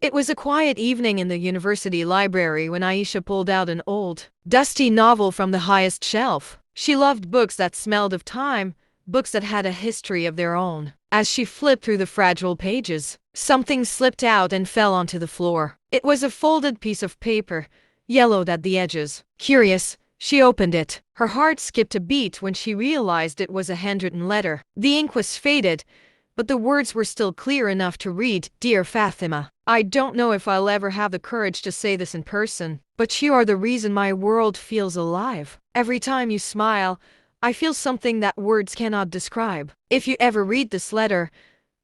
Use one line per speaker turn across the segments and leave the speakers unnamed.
It was a quiet evening in the university library when Ayesha pulled out an old, dusty novel from the highest shelf. She loved books that smelled of time, books that had a history of their own. As she flipped through the fragile pages, something slipped out and fell onto the floor. It was a folded piece of paper, yellowed at the edges. Curious, she opened it. Her heart skipped a beat when she realized it was a handwritten letter. The ink was faded, but the words were still clear enough to read, "Dear Fatima, I don't know if I'll ever have the courage to say this in person, but you are the reason my world feels alive. Every time you smile, I feel something that words cannot describe. If you ever read this letter,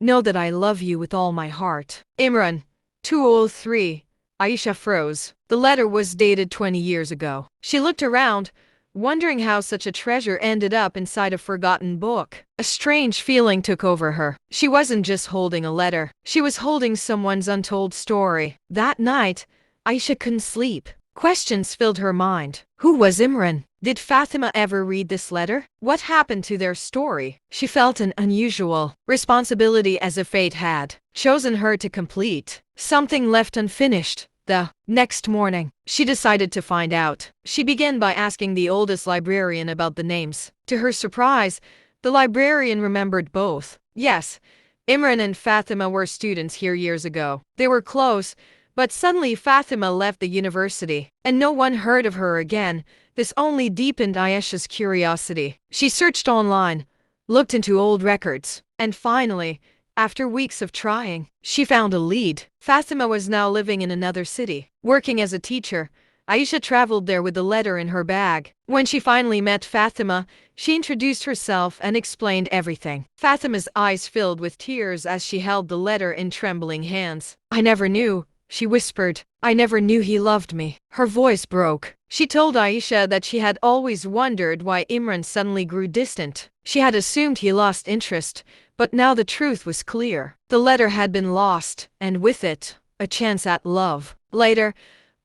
know that I love you with all my heart. Imran, 203. Ayesha froze. The letter was dated 20 years ago. She looked around, wondering how such a treasure ended up inside a forgotten book. A strange feeling took over her. She wasn't just holding a letter. She was holding someone's untold story. That night, Ayesha couldn't sleep. Questions filled her mind. Who was Imran? Did Fatima ever read this letter? What happened to their story? She felt an unusual responsibility, as if fate had chosen her to complete something left unfinished. The next morning, she decided to find out. She began by asking the oldest librarian about the names. To her surprise, the librarian remembered both. Yes, Imran and Fatima were students here years ago. They were close, but suddenly Fatima left the university, and no one heard of her again. This only deepened Ayesha's curiosity. She searched online, looked into old records, and finally, after weeks of trying, she found a lead. Fatima was now living in another city, working as a teacher. Ayesha traveled there with the letter in her bag. When she finally met Fatima, she introduced herself and explained everything. Fatima's eyes filled with tears as she held the letter in trembling hands. "I never knew," she whispered. "I never knew he loved me." Her voice broke. She told Ayesha that she had always wondered why Imran suddenly grew distant. She had assumed he lost interest, but now the truth was clear. The letter had been lost, and with it, a chance at love. Later,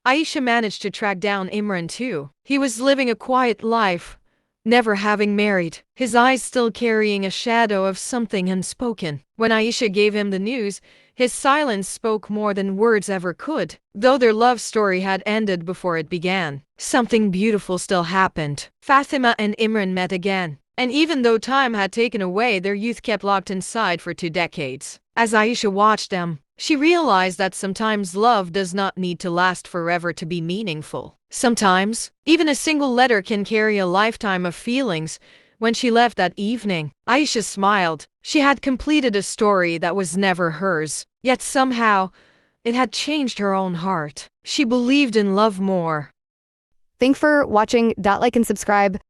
Ayesha managed to track down Imran too. He was living a quiet life, never having married, his eyes still carrying a shadow of something unspoken. When Ayesha gave him the news, his silence spoke more than words ever could. Though their love story had ended before it began, something beautiful still happened. Fatima and Imran met again, and even though time had taken away, their youth kept locked inside for 2 decades. As Ayesha watched them, she realized that sometimes love does not need to last forever to be meaningful. Sometimes, even a single letter can carry a lifetime of feelings. When she left that evening, Ayesha smiled. She had completed a story that was never hers, yet somehow, it had changed her own heart. She believed in love more.
Thanks for watching. Like and subscribe.